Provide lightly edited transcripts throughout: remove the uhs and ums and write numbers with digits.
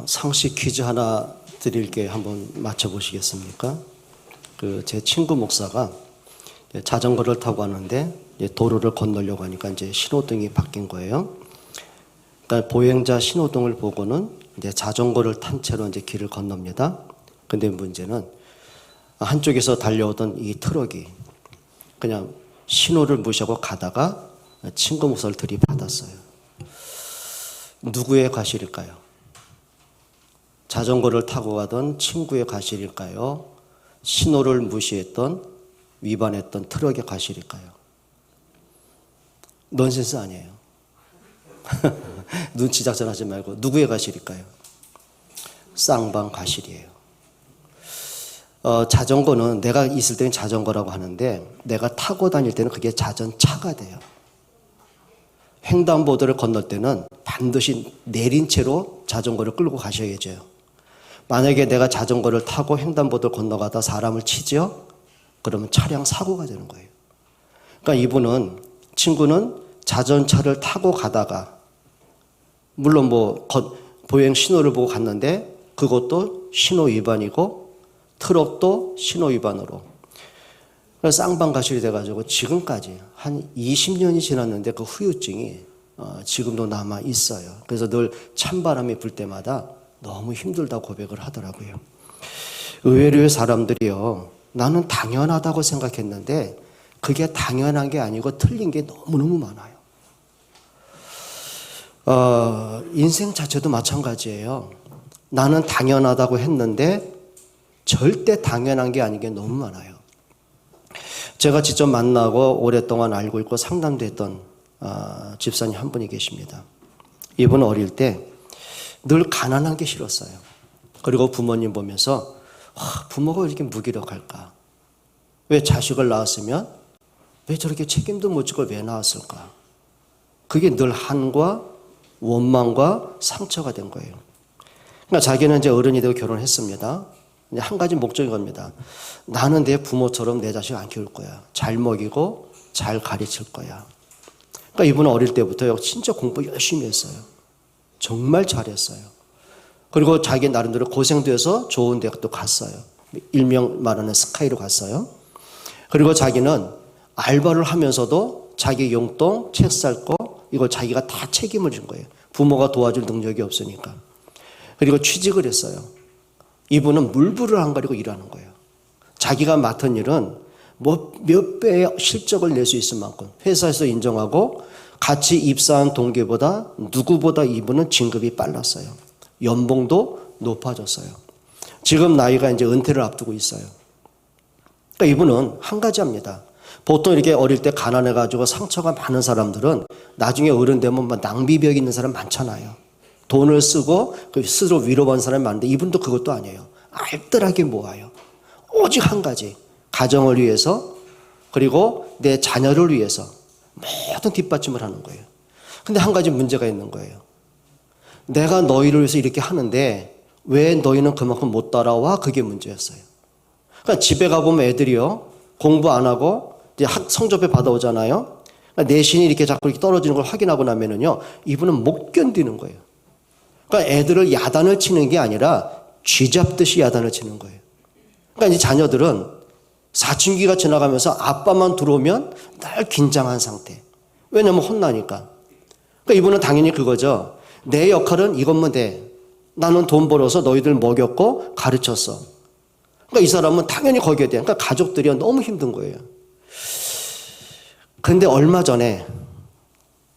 상식 퀴즈 하나 드릴게 한번 맞춰보시겠습니까? 제 친구 목사가 자전거를 타고 왔는데 도로를 건너려고 하니까 이제 신호등이 바뀐 거예요. 그러니까 보행자 신호등을 보고는 이제 자전거를 탄 채로 이제 길을 건넙니다. 근데 문제는 한쪽에서 달려오던 이 트럭이 그냥 신호를 무시하고 가다가 친구 목사를 들이받았어요. 누구의 과실일까요? 자전거를 타고 가던 친구의 과실일까요? 신호를 무시했던 위반했던 트럭의 과실일까요? 넌센스 아니에요. 눈치 작전하지 말고 누구의 과실일까요? 쌍방 과실이에요. 자전거는 내가 있을 때는 자전거라고 하는데 내가 타고 다닐 때는 그게 자전차가 돼요. 횡단보도를 건널 때는 반드시 내린 채로 자전거를 끌고 가셔야죠. 만약에 내가 자전거를 타고 횡단보도를 건너가다 사람을 치죠? 그러면 차량 사고가 되는 거예요. 그러니까 친구는 자전차를 타고 가다가 물론 보행 신호를 보고 갔는데 그것도 신호 위반이고 트럭도 신호 위반으로 쌍방과실이 돼가지고 지금까지 한 20년이 지났는데 그 후유증이 지금도 남아 있어요. 그래서 늘 찬바람이 불 때마다 너무 힘들다고 고백을 하더라고요. 의외로 사람들이요, 나는 당연하다고 생각했는데 그게 당연한 게 아니고 틀린 게 너무너무 많아요. 인생 자체도 마찬가지예요. 나는 당연하다고 했는데 절대 당연한 게 아닌 게 너무 많아요. 제가 직접 만나고 오랫동안 알고 있고 상담도 했던 집사님 한 분이 계십니다. 이분은 어릴 때 늘 가난한 게 싫었어요. 그리고 부모님 보면서 부모가 왜 이렇게 무기력할까? 왜 자식을 낳았으면 왜 저렇게 책임도 못 지고 왜 낳았을까? 그게 늘 한과 원망과 상처가 된 거예요. 그러니까 자기는 이제 어른이 되고 결혼했습니다. 한 가지 목적인 겁니다. 나는 내 부모처럼 내 자식 안 키울 거야. 잘 먹이고 잘 가르칠 거야. 그러니까 이분은 어릴 때부터 진짜 공부 열심히 했어요. 정말 잘했어요. 그리고 자기 나름대로 고생도 해서 좋은 대학도 갔어요. 일명 말하는 스카이로 갔어요. 그리고 자기는 알바를 하면서도 자기 용돈, 책 살 거 이걸 자기가 다 책임을 진 거예요. 부모가 도와줄 능력이 없으니까. 그리고 취직을 했어요. 이분은 물불을 안 가리고 일하는 거예요. 자기가 맡은 일은 몇 배의 실적을 낼 수 있을 만큼 회사에서 인정하고 같이 입사한 동기보다 누구보다 이분은 진급이 빨랐어요. 연봉도 높아졌어요. 지금 나이가 이제 은퇴를 앞두고 있어요. 그러니까 이분은 한 가지 합니다. 보통 이렇게 어릴 때 가난해가지고 상처가 많은 사람들은 나중에 어른 되면 낭비벽 있는 사람 많잖아요. 돈을 쓰고 스스로 위로받는 사람이 많은데 이분도 그것도 아니에요. 알뜰하게 모아요. 오직 한 가지. 가정을 위해서 그리고 내 자녀를 위해서 모든 뒷받침을 하는 거예요. 근데 한 가지 문제가 있는 거예요. 내가 너희를 위해서 이렇게 하는데 왜 너희는 그만큼 못 따라와? 그게 문제였어요. 그러니까 집에 가보면 애들이요, 공부 안 하고 이제 성적표 받아오잖아요. 그러니까 내신이 이렇게 자꾸 이렇게 떨어지는 걸 확인하고 나면은요, 이분은 못 견디는 거예요. 그러니까 애들을 야단을 치는 게 아니라 쥐잡듯이 야단을 치는 거예요. 그러니까 이제 자녀들은 사춘기가 지나가면서 아빠만 들어오면 늘 긴장한 상태. 왜냐면 혼나니까. 그러니까 이분은 당연히 그거죠. 내 역할은 이것만 돼. 나는 돈 벌어서 너희들 먹였고 가르쳤어. 그러니까 이 사람은 당연히 거기에 돼. 그러니까 가족들이 너무 힘든 거예요. 그런데 얼마 전에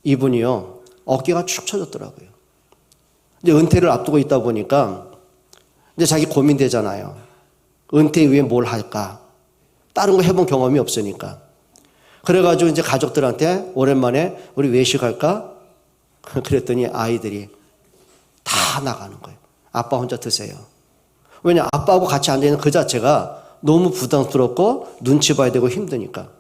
이분이요, 어깨가 축 처졌더라고요. 이제 은퇴를 앞두고 있다 보니까 이제 자기 고민되잖아요. 은퇴 이후에 뭘 할까? 다른 거 해본 경험이 없으니까. 그래가지고 이제 가족들한테 오랜만에 우리 외식할까? 그랬더니 아이들이 다 나가는 거예요. 아빠 혼자 드세요. 왜냐, 아빠하고 같이 앉아있는 그 자체가 너무 부담스럽고 눈치 봐야 되고 힘드니까.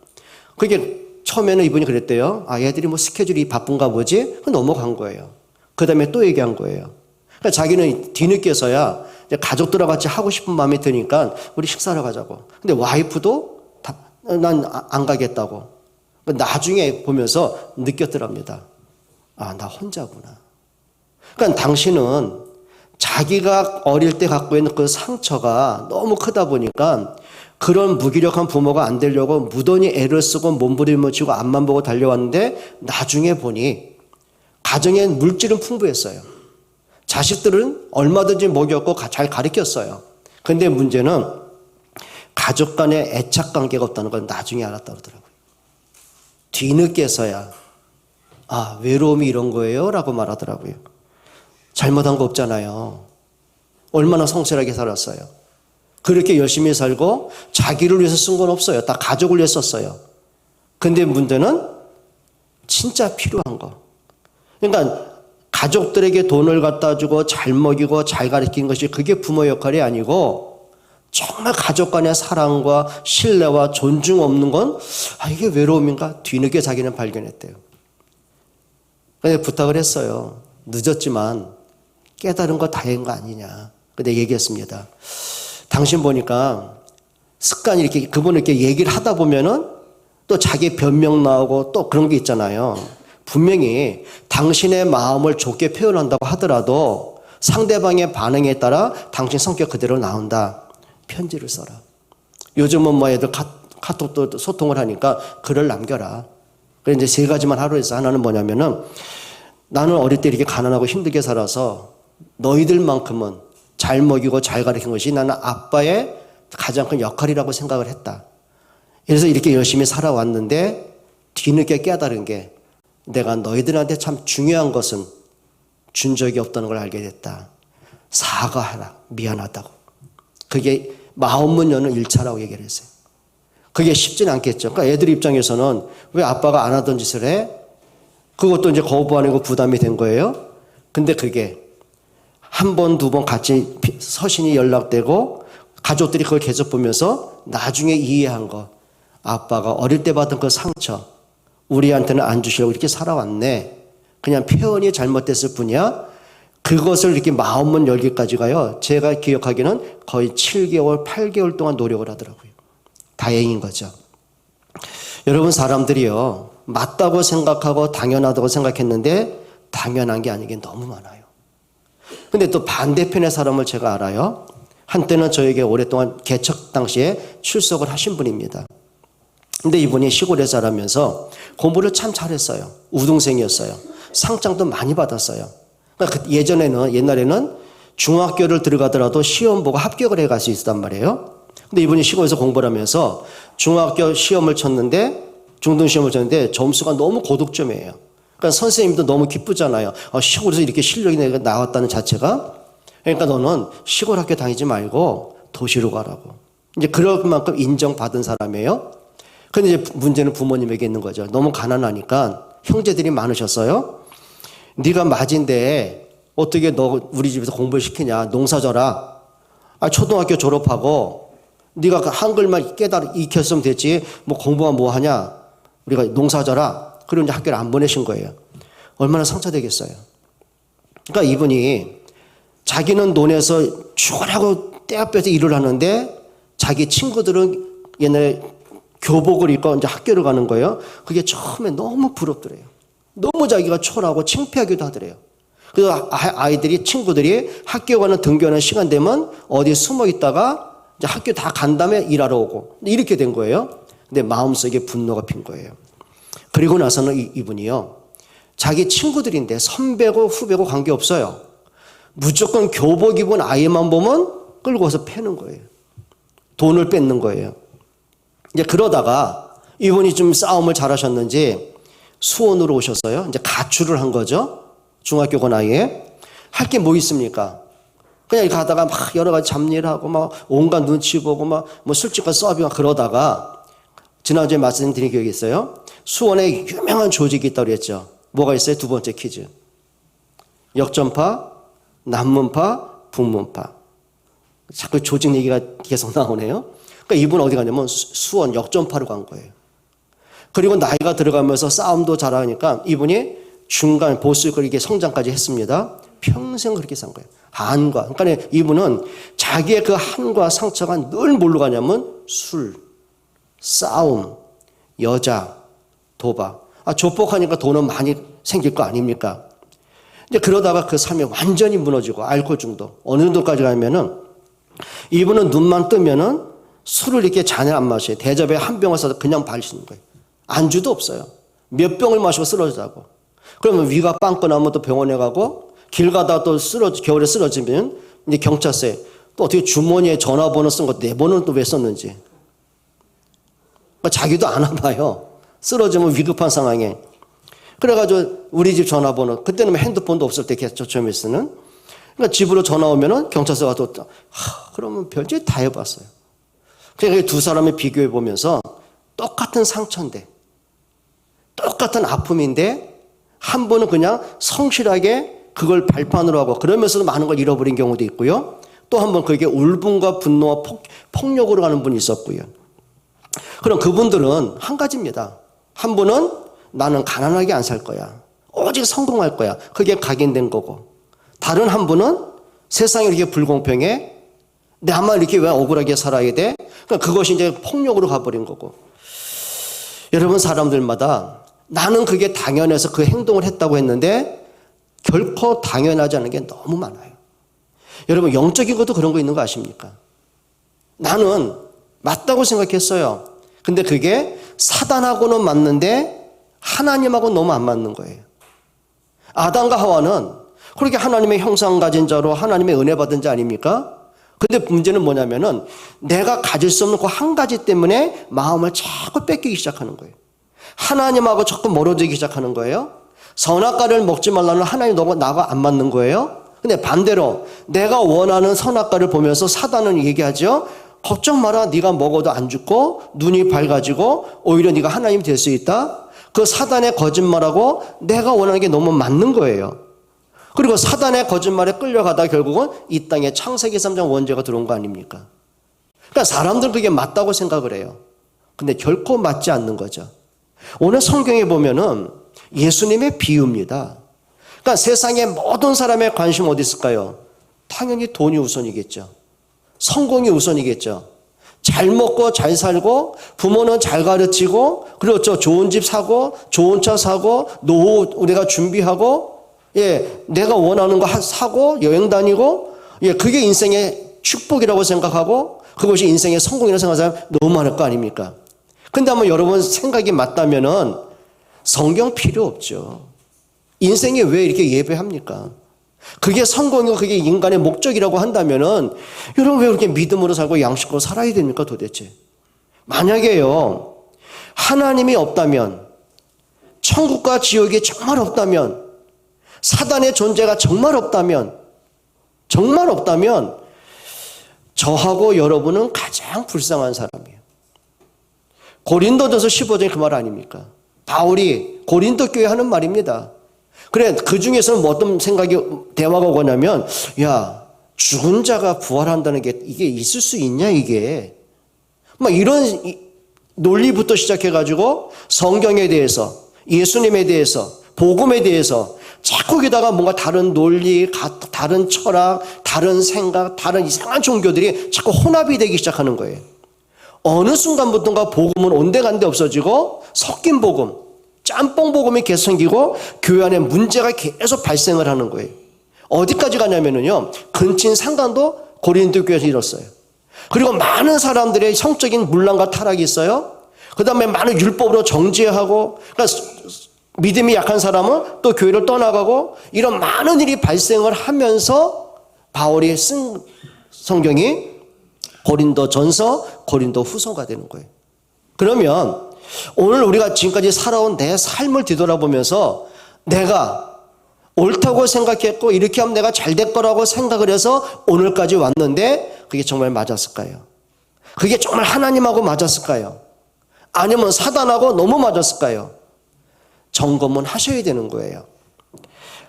그게 처음에는 이분이 그랬대요. 얘들이 스케줄이 바쁜가 보지? 넘어간 거예요. 그 다음에 또 얘기한 거예요. 그러니까 자기는 뒤늦게서야 가족들하고 같이 하고 싶은 마음이 드니까 우리 식사를 가자고. 근데 와이프도 난 안 가겠다고. 나중에 보면서 느꼈더랍니다. 나 혼자구나. 그러니까 당신은 자기가 어릴 때 갖고 있는 그 상처가 너무 크다 보니까 그런 무기력한 부모가 안 되려고 무던히 애를 쓰고 몸부림을 치고 앞만 보고 달려왔는데 나중에 보니 가정에 물질은 풍부했어요. 자식들은 얼마든지 먹였고 잘 가르쳤어요. 근데 문제는 가족 간의 애착 관계가 없다는 걸 나중에 알았다 그러더라고요. 뒤늦게서야 외로움이 이런 거예요? 라고 말하더라고요. 잘못한 거 없잖아요. 얼마나 성실하게 살았어요. 그렇게 열심히 살고 자기를 위해서 쓴 건 없어요. 다 가족을 위해서 썼어요. 근데 문제는 진짜 필요한 거. 그러니까 가족들에게 돈을 갖다 주고 잘 먹이고 잘 가르친 것이 그게 부모 역할이 아니고 정말 가족 간의 사랑과 신뢰와 존중 없는 건 이게 외로움인가? 뒤늦게 자기는 발견했대요. 그래서 부탁을 했어요. 늦었지만 깨달은 거 다행인 거 아니냐. 근데 얘기했습니다. 당신 보니까 습관이 이렇게 그분을 이렇게 얘기를 하다 보면은 또 자기 변명 나오고 또 그런 게 있잖아요. 분명히 당신의 마음을 좋게 표현한다고 하더라도 상대방의 반응에 따라 당신 성격 그대로 나온다. 편지를 써라. 요즘은 뭐 애들 카톡도 소통을 하니까 글을 남겨라. 그래 이제 세 가지만 하루에서 하나는 뭐냐면은 나는 어릴 때 이렇게 가난하고 힘들게 살아서 너희들만큼은 잘 먹이고 잘 가르친 것이 나는 아빠의 가장 큰 역할이라고 생각을 했다. 그래서 이렇게 열심히 살아왔는데 뒤늦게 깨달은 게 내가 너희들한테 참 중요한 것은 준 적이 없다는 걸 알게 됐다. 사과하라. 미안하다고. 그게 마음문 여는 1차라고 얘기를 했어요. 그게 쉽지는 않겠죠. 그러니까 애들 입장에서는 왜 아빠가 안 하던 짓을 해? 그것도 이제 거부 아니고 부담이 된 거예요. 근데 그게 한 번, 두 번 같이 서신이 연락되고 가족들이 그걸 계속 보면서 나중에 이해한 거. 아빠가 어릴 때 받은 그 상처 우리한테는 안 주시려고 이렇게 살아왔네. 그냥 표현이 잘못됐을 뿐이야. 그것을 이렇게 마음문 열기까지가요. 제가 기억하기는 거의 7개월, 8개월 동안 노력을 하더라고요. 다행인 거죠. 여러분 사람들이요. 맞다고 생각하고 당연하다고 생각했는데 당연한 게 아닌 게 너무 많아요. 근데 또 반대편의 사람을 제가 알아요. 한때는 저에게 오랫동안 개척 당시에 출석을 하신 분입니다. 근데 이분이 시골에 살면서 공부를 참 잘했어요. 우등생이었어요. 상장도 많이 받았어요. 그러니까 옛날에는 중학교를 들어가더라도 시험 보고 합격을 해 갈 수 있었단 말이에요. 근데 이분이 시골에서 공부를 하면서 중학교 시험을 쳤는데 중등시험을 쳤는데 점수가 너무 고득점이에요. 그러니까 선생님도 너무 기쁘잖아요. 시골에서 이렇게 실력이 나왔다는 자체가. 그러니까 너는 시골 학교 다니지 말고 도시로 가라고. 이제 그럴 만큼 인정받은 사람이에요. 근데 이제 문제는 부모님에게 있는 거죠. 너무 가난하니까 형제들이 많으셨어요. 네가 맞인데 어떻게 너 우리 집에서 공부를 시키냐. 농사 져라. 초등학교 졸업하고 네가 그 한글만 익혔으면 됐지. 뭐 공부만 뭐 하냐. 우리가 농사 져라. 그리고 이제 학교를 안 보내신 거예요. 얼마나 상처되겠어요. 그러니까 이분이 자기는 논에서 죽으라고 떼앞에서 일을 하는데 자기 친구들은 옛날에 교복을 입고 이제 학교를 가는 거예요. 그게 처음에 너무 부럽더래요. 너무 자기가 초라하고 창피하기도 하더래요. 그래서 아이들이 친구들이 학교 가는 등교하는 시간 되면 어디 숨어 있다가 이제 학교 다 간 다음에 일하러 오고 이렇게 된 거예요. 근데 마음속에 분노가 핀 거예요. 그리고 나서는 이분이요. 자기 친구들인데 선배고 후배고 관계없어요. 무조건 교복 입은 아이만 보면 끌고 와서 패는 거예요. 돈을 뺏는 거예요. 이제 그러다가 이분이 좀 싸움을 잘하셨는지 수원으로 오셨어요. 이제 가출을 한 거죠. 중학교 그 나이에. 할 게 뭐 있습니까? 그냥 가다가 막 여러 가지 잡일을 하고 막 온갖 눈치 보고 막 뭐 술집과 서빙하고 그러다가 지난주에 말씀드린 기억이 있어요. 수원에 유명한 조직이 있다고 그랬죠. 뭐가 있어요? 두 번째 퀴즈. 역전파, 남문파, 북문파. 자꾸 조직 얘기가 계속 나오네요. 그러니까 이분 어디 가냐면 수원 역전파로 간 거예요. 그리고 나이가 들어가면서 싸움도 잘하니까 이분이 중간 보스 그렇게 성장까지 했습니다. 평생 그렇게 산 거예요. 한과. 그러니까 이분은 자기의 그 한과 상처가 늘 뭘로 가냐면 술, 싸움, 여자, 도박. 조폭하니까 돈은 많이 생길 거 아닙니까? 이제 그러다가 그 삶이 완전히 무너지고 알코올 중독. 어느 정도까지 가면은 이분은 눈만 뜨면은 술을 이렇게 잔에 안 마셔요. 대접에 한 병을 사서 그냥 마시는 거예요. 안주도 없어요. 몇 병을 마시고 쓰러지자고. 그러면 위가 빵꾸 나면 또 병원에 가고 길 가다가 또 겨울에 쓰러지면 이제 경찰서에 또 어떻게 주머니에 전화번호 쓴 거 내 번호는 또 왜 썼는지. 그러니까 자기도 안 와봐요. 쓰러지면 위급한 상황에. 그래가지고 우리 집 전화번호, 그때는 핸드폰도 없을 때 저점에서는. 그러니까 집으로 전화 오면은 경찰서가 또, 그러면 별짓 다 해봤어요. 그러니까 두 사람을 비교해 보면서 똑같은 상처인데, 똑같은 아픔인데, 한 분은 그냥 성실하게 그걸 발판으로 하고 그러면서도 많은 걸 잃어버린 경우도 있고요. 또 한 번 그게 울분과 분노와 폭력으로 가는 분이 있었고요. 그럼 그분들은 한 가지입니다. 한 분은 나는 가난하게 안 살 거야. 오직 성공할 거야. 그게 각인된 거고. 다른 한 분은 세상이 이렇게 불공평해. 나만 이렇게 왜 억울하게 살아야 돼? 그러니까 그것이 이제 폭력으로 가버린 거고. 여러분 사람들마다 나는 그게 당연해서 그 행동을 했다고 했는데 결코 당연하지 않은 게 너무 많아요. 여러분 영적인 것도 그런 거 있는 거 아십니까? 나는 맞다고 생각했어요. 근데 그게 사단하고는 맞는데 하나님하고는 너무 안 맞는 거예요. 아담과 하와는 그렇게 하나님의 형상 가진 자로 하나님의 은혜 받은 자 아닙니까? 근데 문제는 뭐냐면은 내가 가질 수 없는 그 한 가지 때문에 마음을 자꾸 뺏기기 시작하는 거예요. 하나님하고 자꾸 멀어지기 시작하는 거예요. 선악과를 먹지 말라는 하나님 너무 나가 안 맞는 거예요. 근데 반대로 내가 원하는 선악과를 보면서 사단은 얘기하죠. 걱정 마라. 네가 먹어도 안 죽고 눈이 밝아지고 오히려 네가 하나님이 될 수 있다. 그 사단의 거짓말하고 내가 원하는 게 너무 맞는 거예요. 그리고 사단의 거짓말에 끌려가다 결국은 이 땅에 창세기 3장 원죄가 들어온 거 아닙니까? 그러니까 사람들은 그게 맞다고 생각을 해요. 근데 결코 맞지 않는 거죠. 오늘 성경에 보면은 예수님의 비유입니다. 그러니까 세상의 모든 사람의 관심 어디 있을까요? 당연히 돈이 우선이겠죠. 성공이 우선이겠죠. 잘 먹고 잘 살고 부모는 잘 가르치고 그렇죠. 좋은 집 사고 좋은 차 사고 노후 우리가 준비하고 내가 원하는 거 사고 여행 다니고 그게 인생의 축복이라고 생각하고 그것이 인생의 성공이라고 생각하는 사람 너무 많을 거 아닙니까? 근데 한번 여러분 생각이 맞다면은 성경 필요 없죠. 인생에 왜 이렇게 예배합니까? 그게 성공이고 그게 인간의 목적이라고 한다면은 여러분 왜 그렇게 믿음으로 살고 양식으로 살아야 됩니까 도대체? 만약에요 하나님이 없다면 천국과 지옥이 정말 없다면 사단의 존재가 정말 없다면 저하고 여러분은 가장 불쌍한 사람이에요. 고린도전서 15장에 그 말 아닙니까? 바울이 고린도 교회 하는 말입니다. 그래 그 중에서는 뭐 어떤 생각이 대화가 오냐면 야 죽은 자가 부활한다는 게 이게 있을 수 있냐 이게 막 이런 논리부터 시작해가지고 성경에 대해서 예수님에 대해서 복음에 대해서 자꾸 거기다가 뭔가 다른 논리, 다른 철학, 다른 생각, 다른 이상한 종교들이 자꾸 혼합이 되기 시작하는 거예요. 어느 순간부터인가 복음은 온데간데 없어지고 섞인 복음, 짬뽕 복음이 계속 생기고 교회 안에 문제가 계속 발생을 하는 거예요. 어디까지 가냐면요, 근친 상간도 고린도 교회에서 이뤘어요. 그리고 많은 사람들의 성적인 문란과 타락이 있어요. 그 다음에 많은 율법으로 정죄하고, 그러니까 믿음이 약한 사람은 또 교회를 떠나가고 이런 많은 일이 발생을 하면서 바울이 쓴 성경이 고린도 전서, 고린도 후서가 되는 거예요. 그러면 오늘 우리가 지금까지 살아온 내 삶을 뒤돌아보면서 내가 옳다고 생각했고 이렇게 하면 내가 잘 될 거라고 생각을 해서 오늘까지 왔는데 그게 정말 맞았을까요? 그게 정말 하나님하고 맞았을까요? 아니면 사단하고 너무 맞았을까요? 점검은 하셔야 되는 거예요.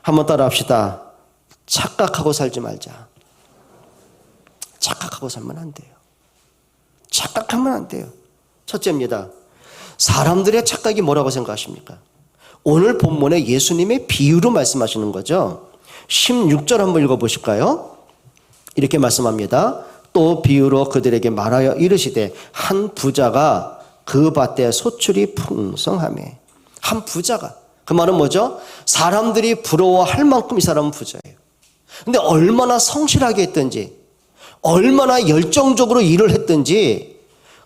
한번 따라 합시다. 착각하고 살지 말자. 착각하고 살면 안 돼요. 착각하면 안 돼요. 첫째입니다. 사람들의 착각이 뭐라고 생각하십니까? 오늘 본문에 예수님의 비유로 말씀하시는 거죠. 16절 한번 읽어보실까요? 이렇게 말씀합니다. 또 비유로 그들에게 말하여 이르시되 한 부자가 그 밭에 소출이 풍성하매 한 부자가 그 말은 뭐죠? 사람들이 부러워할 만큼 이 사람은 부자예요. 근데 얼마나 성실하게 했든지, 얼마나 열정적으로 일을 했든지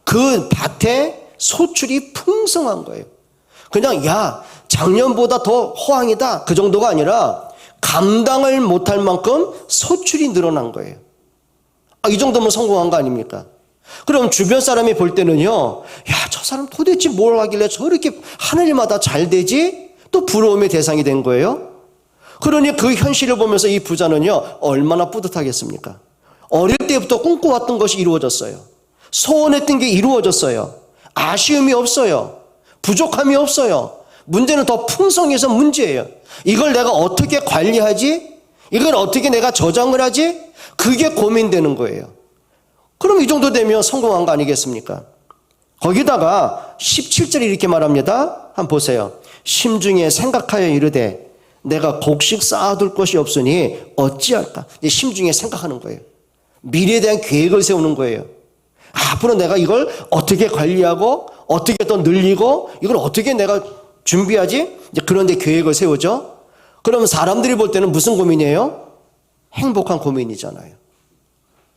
그 밭에 소출이 풍성한 거예요. 그냥 야, 작년보다 더 호황이다, 그 정도가 아니라 감당을 못할 만큼 소출이 늘어난 거예요. 이 정도면 성공한 거 아닙니까? 그럼 주변 사람이 볼 때는요, 야, 저 사람 도대체 뭘 하길래 저렇게 하늘마다 잘 되지? 또 부러움의 대상이 된 거예요. 그러니 그 현실을 보면서 이 부자는요, 얼마나 뿌듯하겠습니까? 어릴 때부터 꿈꿔왔던 것이 이루어졌어요. 소원했던 게 이루어졌어요. 아쉬움이 없어요. 부족함이 없어요. 문제는 더 풍성해서 문제예요. 이걸 내가 어떻게 관리하지? 이걸 어떻게 내가 저장을 하지? 그게 고민되는 거예요. 그럼 이 정도 되면 성공한 거 아니겠습니까? 거기다가 17절에 이렇게 말합니다. 한번 보세요. 심중에 생각하여 이르되 내가 곡식 쌓아둘 것이 없으니 어찌할까? 이제 심중에 생각하는 거예요. 미래에 대한 계획을 세우는 거예요. 앞으로 내가 이걸 어떻게 관리하고 어떻게 더 늘리고 이걸 어떻게 내가 준비하지? 이제 그런데 계획을 세우죠. 그러면 사람들이 볼 때는 무슨 고민이에요? 행복한 고민이잖아요.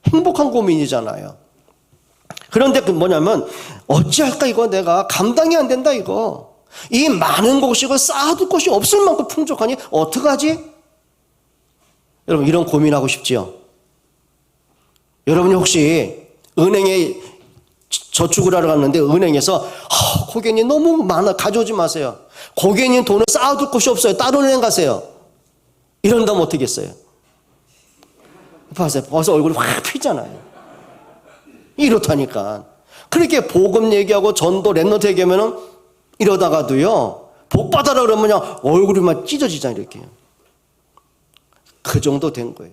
행복한 고민이잖아요. 그런데 그 뭐냐면 어찌할까 이거 내가 감당이 안 된다 이거. 이 많은 곡식을 쌓아둘 것이 없을 만큼 풍족하니 어떡하지? 여러분 이런 고민하고 싶지요? 여러분이 혹시 은행에 저축을 하러 갔는데 은행에서 고객님 너무 많아 가져오지 마세요. 고객님 돈을 쌓아둘 곳이 없어요. 다른 은행 가세요. 이런다면 어떻게 했어요? 봐세요. 벌써 얼굴이 확 피잖아요. 이렇다니까. 그렇게 복음 얘기하고 전도 랩런트 얘기하면은 이러다가도요, 복 받아라 그러면 그냥 얼굴이 막 찢어지잖아요, 이렇게. 그 정도 된 거예요.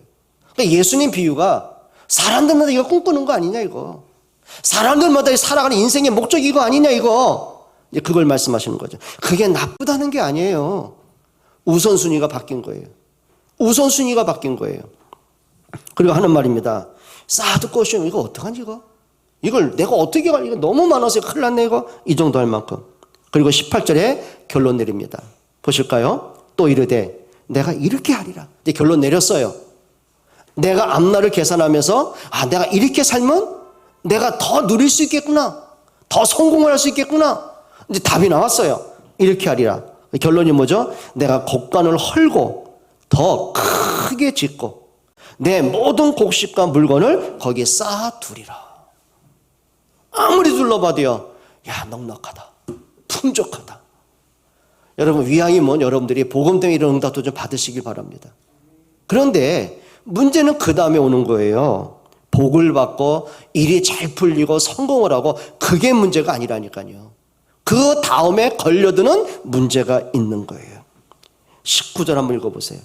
그러니까 예수님 비유가 사람들마다 이거 꿈꾸는 거 아니냐, 이거. 사람들마다 살아가는 인생의 목적이 이거 아니냐, 이거. 이제 그걸 말씀하시는 거죠. 그게 나쁘다는 게 아니에요. 우선순위가 바뀐 거예요. 우선순위가 바뀐 거예요. 그리고 하는 말입니다. 쌓아둘 것이 없으면 이거 어떡하지, 이거? 이걸 내가 어떻게 가? 이거 너무 많아서 큰일 났네, 이거. 이 정도 할 만큼. 그리고 18절에 결론 내립니다. 보실까요? 또 이르되 내가 이렇게 하리라. 이제 결론 내렸어요. 내가 앞날을 계산하면서 내가 이렇게 살면 내가 더 누릴 수 있겠구나. 더 성공을 할 수 있겠구나. 이제 답이 나왔어요. 이렇게 하리라. 결론이 뭐죠? 내가 곡간을 헐고 더 크게 짓고 내 모든 곡식과 물건을 거기에 쌓아두리라. 아무리 둘러봐도요, 야, 넉넉하다. 풍족하다. 여러분, 위양이면 여러분들이 복음 때문에 이런 응답도 좀 받으시길 바랍니다. 그런데 문제는 그 다음에 오는 거예요. 복을 받고 일이 잘 풀리고 성공을 하고 그게 문제가 아니라니까요. 그 다음에 걸려드는 문제가 있는 거예요. 19절 한번 읽어보세요.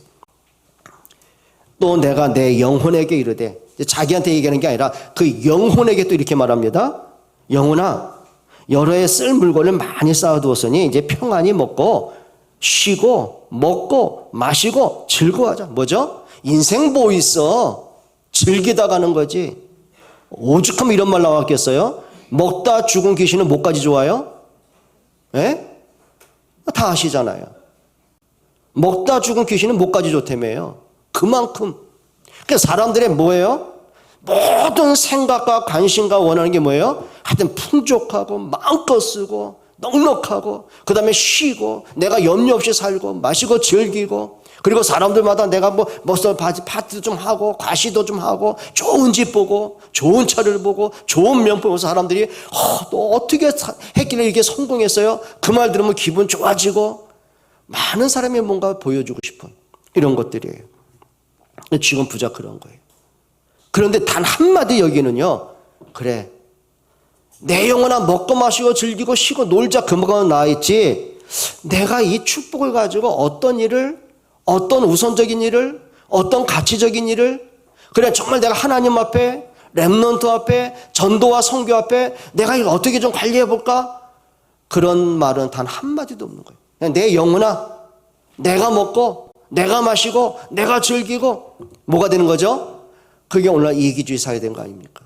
또 내가 내 영혼에게 이르되, 자기한테 얘기하는 게 아니라 그 영혼에게 또 이렇게 말합니다. 영혼아, 여러 해 쓸 물건을 많이 쌓아두었으니 이제 평안히 먹고 쉬고 먹고 마시고 즐거워하자. 뭐죠? 인생 뭐 있어? 즐기다 가는 거지. 오죽하면 이런 말 나왔겠어요? 먹다 죽은 귀신은 뭐까지 좋아요? 예? 다 아시잖아요. 먹다 죽은 귀신은 뭐까지 좋다며요? 그만큼. 그러니까 사람들의 뭐예요? 모든 생각과 관심과 원하는 게 뭐예요? 하여튼 풍족하고 마음껏 쓰고 넉넉하고 그 다음에 쉬고 내가 염려 없이 살고 마시고 즐기고 그리고 사람들마다 내가 뭐 파티도 좀 하고 과시도 좀 하고 좋은 집 보고 좋은 차를 보고 좋은 명품 보면서 사람들이 또 어떻게 했길래 이렇게 성공했어요? 그 말 들으면 기분 좋아지고 많은 사람이 뭔가 보여주고 싶은 이런 것들이에요. 지금 부자 그런 거예요. 그런데 단 한마디 여기는요, 그래, 내 영혼아 먹고 마시고 즐기고 쉬고 놀자 그거는 나있지 내가 이 축복을 가지고 어떤 일을, 어떤 우선적인 일을, 어떤 가치적인 일을, 그래 정말 내가 하나님 앞에, 렘넌트 앞에, 전도와 선교 앞에 내가 이거 어떻게 좀 관리해 볼까? 그런 말은 단 한마디도 없는 거예요. 그냥 내 영혼아, 내가 먹고 내가 마시고 내가 즐기고 뭐가 되는 거죠? 그게 오늘날 이기주의 사회된 거 아닙니까?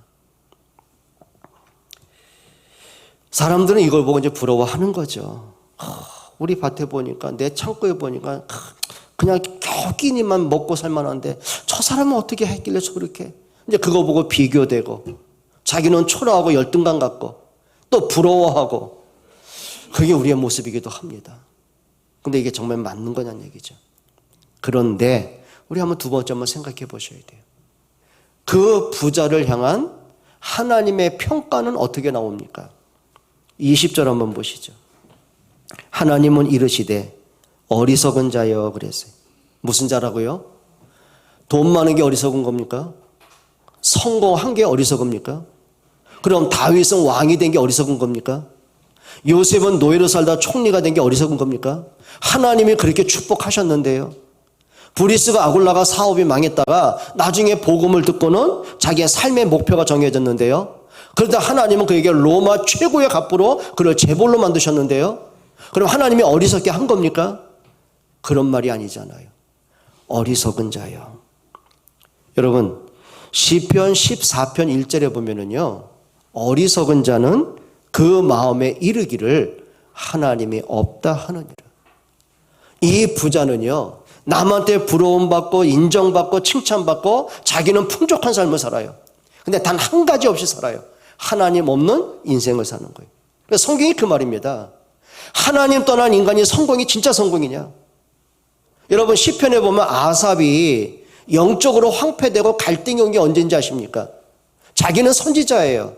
사람들은 이걸 보고 이제 부러워하는 거죠. 우리 밭에 보니까 내 창고에 보니까 그냥 겨우 끼니만 먹고 살만한데 저 사람은 어떻게 했길래 저렇게. 이제 그거 보고 비교되고 자기는 초라하고 열등감 갖고 또 부러워하고 그게 우리의 모습이기도 합니다. 근데 이게 정말 맞는 거냐는 얘기죠. 그런데 우리 한번 두 번째 한번 생각해 보셔야 돼요. 그 부자를 향한 하나님의 평가는 어떻게 나옵니까? 20절 한번 보시죠. 하나님은 이르시되 어리석은 자여 그랬어요. 무슨 자라고요? 돈 많은 게 어리석은 겁니까? 성공한 게 어리석습니까? 그럼 다윗은 왕이 된 게 어리석은 겁니까? 요셉은 노예로 살다 총리가 된 게 어리석은 겁니까? 하나님이 그렇게 축복하셨는데요. 브리스가 아굴라가 사업이 망했다가 나중에 복음을 듣고는 자기의 삶의 목표가 정해졌는데요. 그러다 하나님은 그에게 로마 최고의 갑부로 그를 재벌로 만드셨는데요. 그럼 하나님이 어리석게 한 겁니까? 그런 말이 아니잖아요. 어리석은 자요. 여러분 시편 14편 1절에 보면은요. 어리석은 자는 그 마음에 이르기를 하나님이 없다 하느니라. 이 부자는요. 남한테 부러움받고 인정받고 칭찬받고 자기는 풍족한 삶을 살아요. 근데 단 한 가지 없이 살아요. 하나님 없는 인생을 사는 거예요. 그래서 성경이 그 말입니다. 하나님 떠난 인간이 성공이 진짜 성공이냐? 여러분 시편에 보면 아삽이 영적으로 황폐되고 갈등이 온 게 언제인지 아십니까? 자기는 선지자예요.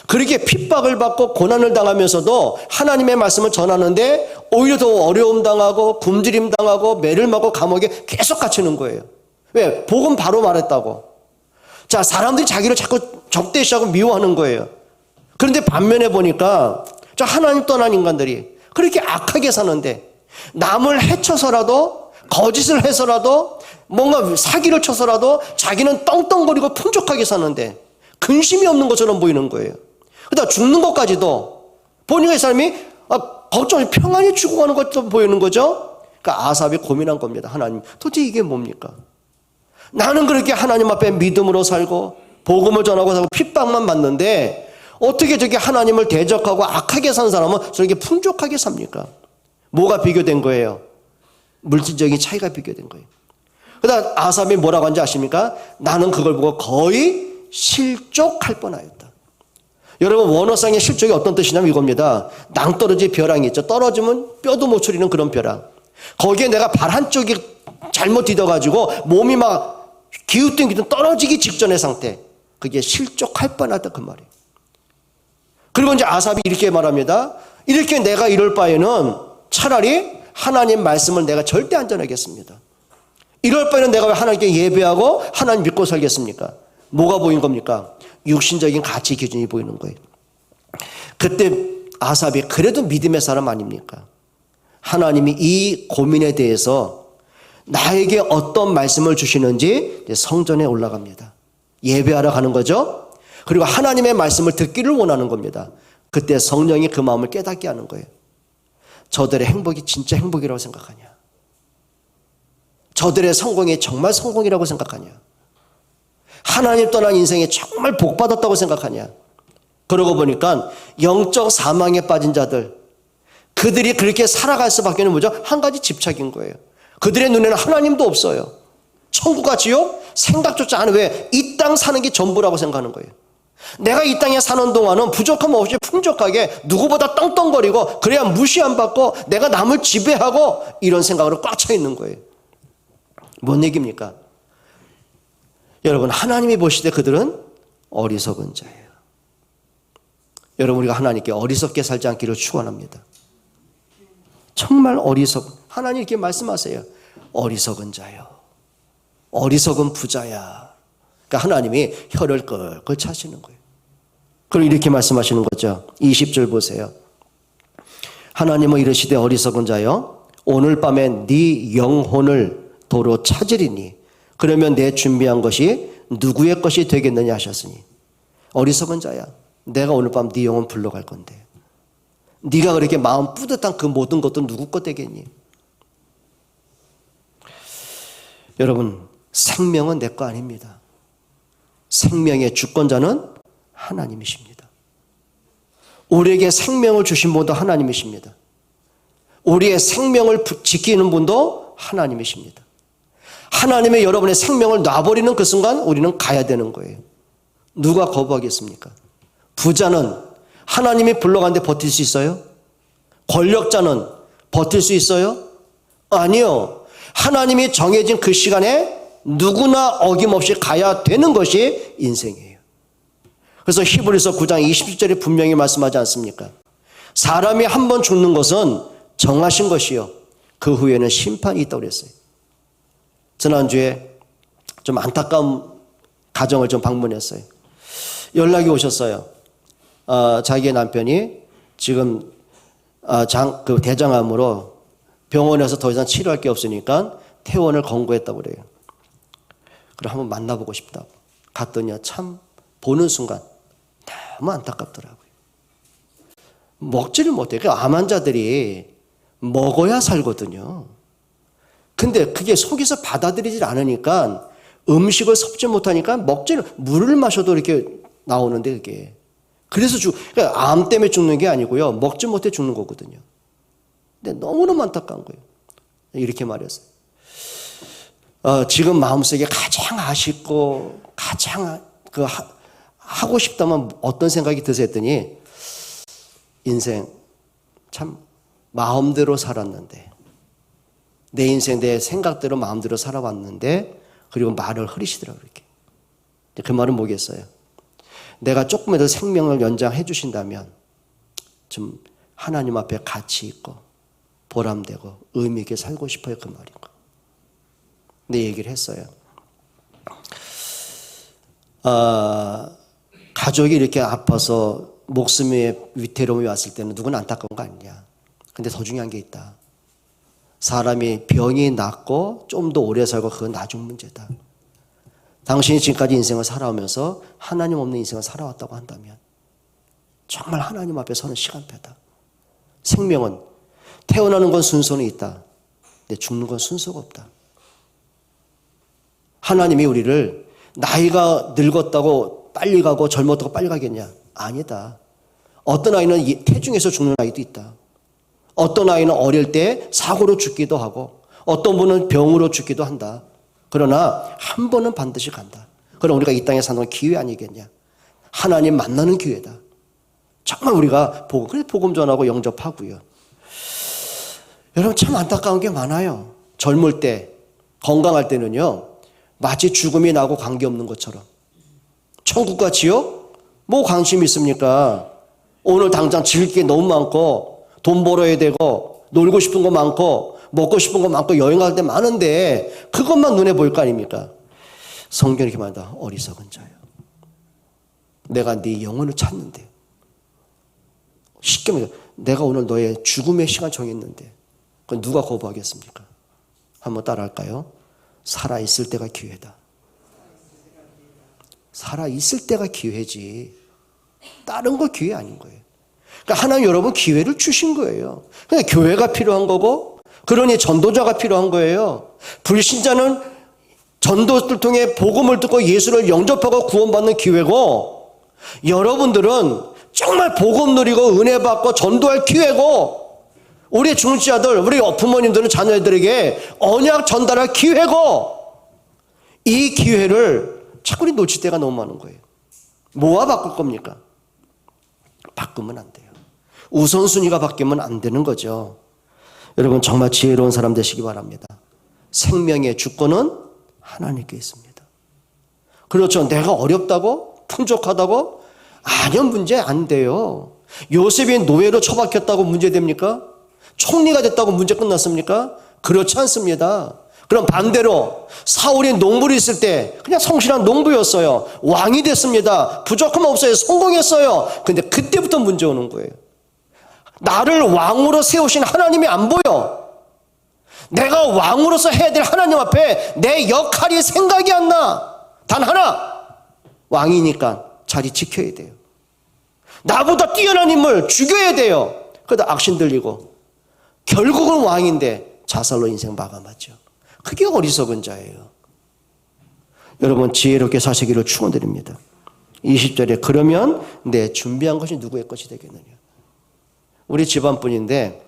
그렇게 핍박을 받고 고난을 당하면서도 하나님의 말씀을 전하는데 오히려 더 어려움 당하고 굶주림 당하고 매를 맞고 감옥에 계속 갇히는 거예요. 왜? 복음 바로 말했다고. 자, 사람들이 자기를 자꾸 적대시하고 미워하는 거예요. 그런데 반면에 보니까 저 하나님 떠난 인간들이 그렇게 악하게 사는데 남을 해쳐서라도 거짓을 해서라도 뭔가 사기를 쳐서라도 자기는 떵떵거리고 풍족하게 사는데 근심이 없는 것처럼 보이는 거예요. 그러다 죽는 것까지도 보니까 이 사람이 걱정이 평안히 죽어가는 것처럼 보이는 거죠. 그러니까 아삽이 고민한 겁니다. 하나님 도대체 이게 뭡니까? 나는 그렇게 하나님 앞에 믿음으로 살고 복음을 전하고 살고 핍박만 받는데 어떻게 저게 하나님을 대적하고 악하게 산 사람은 저렇게 풍족하게 삽니까? 뭐가 비교된 거예요? 물질적인 차이가 비교된 거예요. 그러다 아삽이 뭐라고 하는지 아십니까? 나는 그걸 보고 거의 실족할 뻔하였다. 여러분 원어상의 실족이 어떤 뜻이냐면 이겁니다. 낭떠러지 벼랑이 있죠. 떨어지면 뼈도 못 추리는 그런 벼랑. 거기에 내가 발 한쪽이 잘못 디뎌가지고 몸이 막 기우뚱기우뚱 떨어지기 직전의 상태. 그게 실족할 뻔하다 그 말이에요. 그리고 이제 아삽이 이렇게 말합니다. 이렇게 내가 이럴 바에는 차라리 하나님 말씀을 내가 절대 안 전하겠습니다. 이럴 바에는 내가 왜 하나님께 예배하고 하나님 믿고 살겠습니까? 뭐가 보인 겁니까? 육신적인 가치 기준이 보이는 거예요. 그때 아삽이 그래도 믿음의 사람 아닙니까? 하나님이 이 고민에 대해서 나에게 어떤 말씀을 주시는지 성전에 올라갑니다. 예배하러 가는 거죠. 그리고 하나님의 말씀을 듣기를 원하는 겁니다. 그때 성령이 그 마음을 깨닫게 하는 거예요. 저들의 행복이 진짜 행복이라고 생각하냐? 저들의 성공이 정말 성공이라고 생각하냐? 하나님 떠난 인생에 정말 복받았다고 생각하냐? 그러고 보니까 영적 사망에 빠진 자들, 그들이 그렇게 살아갈 수밖에 없는 뭐죠? 한 가지 집착인 거예요. 그들의 눈에는 하나님도 없어요. 천국과 지옥 생각조차 안 해요. 왜? 이 땅 사는 게 전부라고 생각하는 거예요. 내가 이 땅에 사는 동안은 부족함 없이 풍족하게 누구보다 떵떵거리고 그래야 무시 안 받고 내가 남을 지배하고 이런 생각으로 꽉 차 있는 거예요. 뭔 얘기입니까? 여러분 하나님이 보실 때 그들은 어리석은 자예요. 여러분 우리가 하나님께 어리석게 살지 않기를 축원합니다. 정말 하나님 이렇게 말씀하세요. 어리석은 자요. 어리석은 부자야. 그러니까 하나님이 혀를 끌끌 차시는 거예요. 그리고 이렇게 말씀하시는 거죠. 20절 보세요. 하나님은 이르시되 어리석은 자여 오늘 밤에 네 영혼을 도로 찾으리니 그러면 내 준비한 것이 누구의 것이 되겠느냐 하셨으니 어리석은 자야. 내가 오늘 밤 네 영혼 불러갈 건데 네가 그렇게 마음 뿌듯한 그 모든 것도 누구 것 되겠니? 여러분 생명은 내 거 아닙니다. 생명의 주권자는 하나님이십니다. 우리에게 생명을 주신 분도 하나님이십니다. 우리의 생명을 지키는 분도 하나님이십니다. 하나님의 여러분의 생명을 놔버리는 그 순간 우리는 가야 되는 거예요. 누가 거부하겠습니까? 부자는 하나님이 불러가는데 버틸 수 있어요? 권력자는 버틸 수 있어요? 아니요. 하나님이 정해진 그 시간에 누구나 어김없이 가야 되는 것이 인생이에요. 그래서 히브리서 9장 27절에 분명히 말씀하지 않습니까? 사람이 한 번 죽는 것은 정하신 것이요, 그 후에는 심판이 있다고 그랬어요. 지난주에 좀 안타까운 가정을 좀 방문했어요. 연락이 오셨어요. 자기의 남편이 지금 대장암으로 병원에서 더 이상 치료할 게 없으니까 퇴원을 권고했다고 그래요. 그럼 한번 만나보고 싶다고. 갔더니 참 보는 순간 너무 안타깝더라고요. 먹지를 못해요. 암 환자들이 먹어야 살거든요. 근데 그게 속에서 받아들이질 않으니까 음식을 섭지 못하니까 물을 마셔도 이렇게 나오는데 그게. 그래서 그러니까 암 때문에 죽는 게 아니고요. 먹지 못해 죽는 거거든요. 근데 너무너무 안타까운 거예요. 이렇게 말했어요. 지금 마음속에 가장 아쉽고 가장 하고 싶다면 어떤 생각이 드세요 했더니 인생 참 마음대로 살았는데 내 인생 내 생각대로 마음대로 살아왔는데 그리고 말을 흐리시더라고요. 이렇게. 그 말은 뭐겠어요? 내가 조금이라도 생명을 연장해 주신다면 좀 하나님 앞에 가치 있고 보람되고 의미 있게 살고 싶어요. 그 말인 거. 내 얘기를 했어요. 가족이 이렇게 아파서 목숨에 위태로움이 왔을 때는 누구나 안타까운 거 아니냐. 근데 더 중요한 게 있다. 사람이 병이 낫고 좀 더 오래 살고 그건 나중 문제다. 당신이 지금까지 인생을 살아오면서 하나님 없는 인생을 살아왔다고 한다면 정말 하나님 앞에 서는 시간표다. 생명은 태어나는 건 순서는 있다. 근데 죽는 건 순서가 없다. 하나님이 우리를 나이가 늙었다고 빨리 가고 젊었다고 빨리 가겠냐? 아니다. 어떤 아이는 태중에서 죽는 아이도 있다. 어떤 아이는 어릴 때 사고로 죽기도 하고 어떤 분은 병으로 죽기도 한다. 그러나 한 번은 반드시 간다. 그럼 우리가 이 땅에 사는 건 기회 아니겠냐? 하나님 만나는 기회다. 정말 우리가 복음 전하고 영접하고요. 여러분 참 안타까운 게 많아요. 젊을 때 건강할 때는요. 마치 죽음이 나고 관계없는 것처럼. 천국과 지옥? 뭐 관심 있습니까? 오늘 당장 즐길 게 너무 많고 돈 벌어야 되고 놀고 싶은 거 많고 먹고 싶은 거 많고 여행할 때 많은데 그것만 눈에 보일 거 아닙니까? 성경이 이렇게 말한다. 어리석은 자요. 내가 네 영혼을 찾는데 쉽게 말해 내가 오늘 너의 죽음의 시간 정했는데 그건 누가 거부하겠습니까? 한번 따라할까요? 살아있을 때가 기회다. 살아있을 때가 기회지 다른 거 기회 아닌 거예요. 그러니까 하나님 여러분 기회를 주신 거예요. 그러니까 교회가 필요한 거고 그러니 전도자가 필요한 거예요. 불신자는 전도를 통해 복음을 듣고 예수를 영접하고 구원받는 기회고 여러분들은 정말 복음 누리고 은혜 받고 전도할 기회고 우리 중지자들, 우리 부모님들은 자녀들에게 언약 전달할 기회고 이 기회를 자꾸 놓칠 때가 너무 많은 거예요. 뭐와 바꿀 겁니까? 바꾸면 안 돼요. 우선순위가 바뀌면 안 되는 거죠. 여러분 정말 지혜로운 사람 되시기 바랍니다. 생명의 주권은 하나님께 있습니다. 그렇죠. 내가 어렵다고? 풍족하다고? 아니요. 문제 안 돼요. 요셉이 노예로 처박혔다고 문제됩니까? 총리가 됐다고 문제 끝났습니까? 그렇지 않습니다. 그럼 반대로 사울이 농부를 있을 때 그냥 성실한 농부였어요. 왕이 됐습니다. 부족함 없어요. 성공했어요. 근데 그때부터 문제 오는 거예요. 나를 왕으로 세우신 하나님이 안 보여. 내가 왕으로서 해야 될 하나님 앞에 내 역할이 생각이 안 나. 단 하나. 왕이니까 자리 지켜야 돼요. 나보다 뛰어난 인물 죽여야 돼요. 그러다 악신 들리고 결국은 왕인데 자살로 인생 마감하죠. 그게 어리석은 자예요. 여러분 지혜롭게 사시기를 축원드립니다. 20절에 그러면 내 준비한 것이 누구의 것이 되겠느냐. 우리 집안뿐인데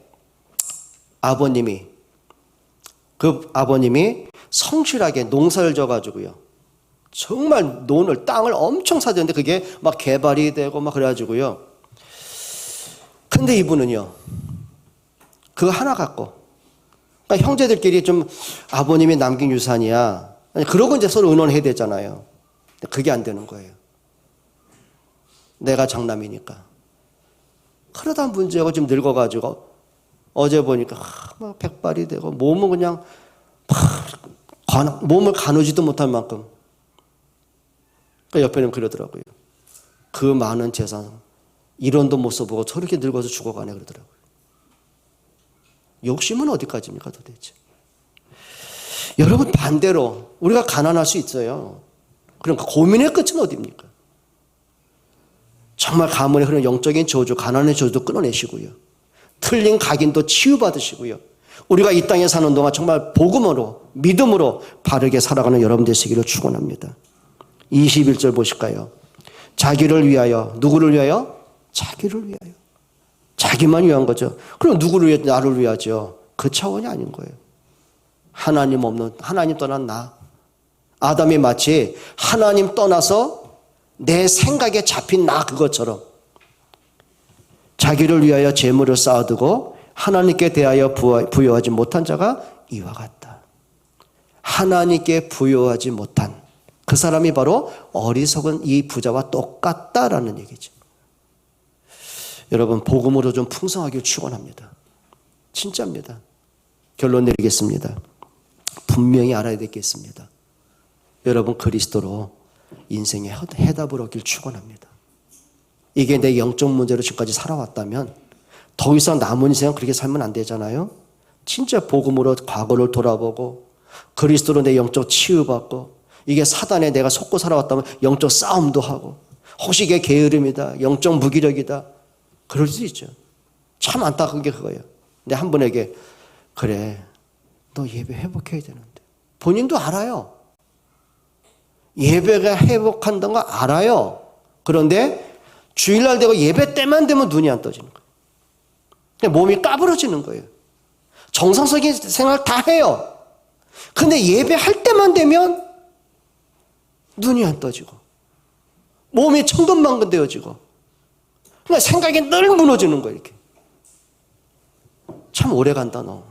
그 아버님이 성실하게 농사를 져가지고요. 정말 땅을 엄청 사줬는데 그게 막 개발이 되고 막 그래가지고요. 근데 이분은요, 그거 하나 갖고, 그러니까 형제들끼리 좀 아버님이 남긴 유산이야. 그러고 이제 서로 의논해야 되잖아요. 그게 안 되는 거예요. 내가 장남이니까. 그러다 문제가 좀 늙어가지고 어제 보니까 막 백발이 되고 몸은 그냥 몸을 가누지도 못할 만큼. 옆에는 그러더라고요. 그 많은 재산 일원도 못 써보고 저렇게 늙어서 죽어가네 그러더라고요. 욕심은 어디까지입니까 도대체? 여러분 반대로 우리가 가난할 수 있어요. 그러니까 고민의 끝은 어디입니까? 정말 가문에 흐르는 영적인 저주, 가난의 저주도 끊어내시고요. 틀린 각인도 치유받으시고요. 우리가 이 땅에 사는 동안 정말 복음으로, 믿음으로 바르게 살아가는 여러분 되시기를 축원합니다. 21절 보실까요? 자기를 위하여, 누구를 위하여? 자기를 위하여. 자기만 위한 거죠. 그럼 누구를 위해? 나를 위하죠. 그 차원이 아닌 거예요. 하나님 떠난 나. 아담이 마치 하나님 떠나서 내 생각에 잡힌 나 그것처럼 자기를 위하여 재물을 쌓아두고 하나님께 대하여 부여하지 못한 자가 이와 같다. 하나님께 부여하지 못한 그 사람이 바로 어리석은 이 부자와 똑같다라는 얘기죠. 여러분 복음으로 좀 풍성하길 축원합니다. 진짜입니다. 결론 내리겠습니다. 분명히 알아야 되겠습니다. 여러분 그리스도로 인생의 해답을 얻길 축원합니다. 이게 내 영적 문제로 지금까지 살아왔다면 더 이상 남은 인생은 그렇게 살면 안 되잖아요. 진짜 복음으로 과거를 돌아보고 그리스도로 내 영적 치유받고 이게 사단에 내가 속고 살아왔다면 영적 싸움도 하고 혹시 이게 게으름이다, 영적 무기력이다 그럴 수 있죠. 참 안타까운 게 그거예요. 근데 한 분에게 그래 너 예배 회복해야 되는데 본인도 알아요. 예배가 회복한다는 거 알아요. 그런데 주일날 되고 예배 때만 되면 눈이 안 떠지는 거예요. 그냥 몸이 까부러지는 거예요. 정상적인 생활 다 해요. 근데 예배할 때만 되면 눈이 안 떠지고 몸이 천근만근되어지고 그러니까 생각이 늘 무너지는 거예요. 이렇게. 참 오래 간다 너.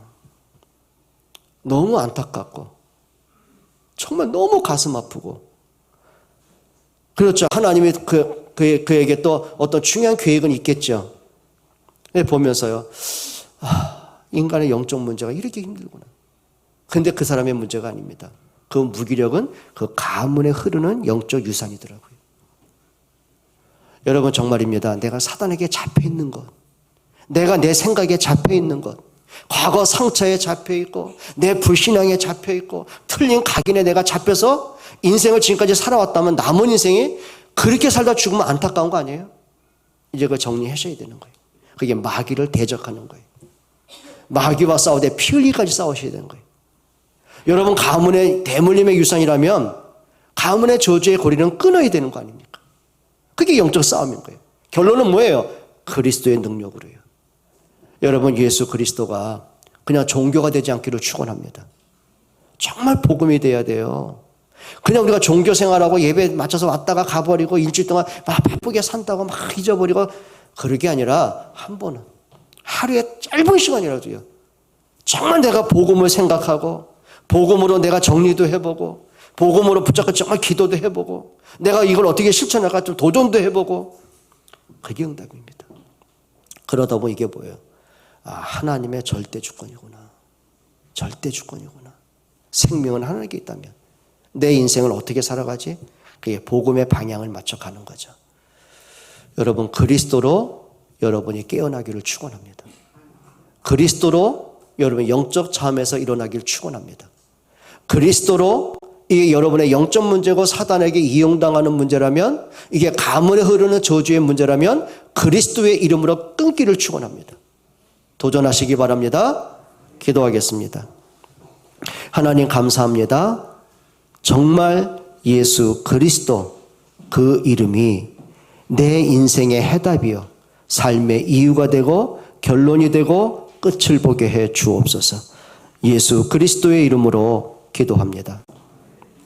너무 안타깝고 정말 너무 가슴 아프고 그렇죠. 하나님이 그에게 또 어떤 중요한 계획은 있겠죠. 보면서요. 인간의 영적 문제가 이렇게 힘들구나. 근데 그 사람의 문제가 아닙니다. 그 무기력은 그 가문에 흐르는 영적 유산이더라고요. 여러분 정말입니다. 내가 사단에게 잡혀있는 것, 내가 내 생각에 잡혀있는 것, 과거 상처에 잡혀있고 내 불신앙에 잡혀있고 틀린 각인에 내가 잡혀서 인생을 지금까지 살아왔다면 남은 인생이 그렇게 살다 죽으면 안타까운 거 아니에요? 이제 그걸 정리하셔야 되는 거예요. 그게 마귀를 대적하는 거예요. 마귀와 싸우되 피 흘리기까지 싸우셔야 되는 거예요. 여러분 가문의 대물림의 유산이라면 가문의 저주의 고리는 끊어야 되는 거 아닙니까? 그게 영적 싸움인 거예요. 결론은 뭐예요? 그리스도의 능력으로요. 여러분 예수 그리스도가 그냥 종교가 되지 않기를 축원합니다. 정말 복음이 돼야 돼요. 그냥 우리가 종교 생활하고 예배 맞춰서 왔다가 가버리고 일주일 동안 막 바쁘게 산다고 막 잊어버리고 그런 게 아니라 한 번은 하루에 짧은 시간이라도요. 정말 내가 복음을 생각하고 복음으로 내가 정리도 해보고 복음으로 붙잡고 정말 기도도 해보고 내가 이걸 어떻게 실천할까 좀 도전도 해보고 그게 응답입니다. 그러다 보면 이게 뭐예요? 하나님의 절대 주권이구나. 절대 주권이구나. 생명은 하나님께 있다면 내 인생을 어떻게 살아가지? 그게 복음의 방향을 맞춰 가는 거죠. 여러분 그리스도로 여러분이 깨어나기를 축원합니다. 그리스도로 여러분 영적 잠에서 일어나기를 축원합니다. 그리스도로 이게 여러분의 영적 문제고 사단에게 이용당하는 문제라면 이게 가문에 흐르는 저주의 문제라면 그리스도의 이름으로 끊기를 축원합니다. 도전하시기 바랍니다. 기도하겠습니다. 하나님 감사합니다. 정말 예수 그리스도 그 이름이 내 인생의 해답이요 삶의 이유가 되고 결론이 되고 끝을 보게 해 주옵소서. 예수 그리스도의 이름으로 기도합니다.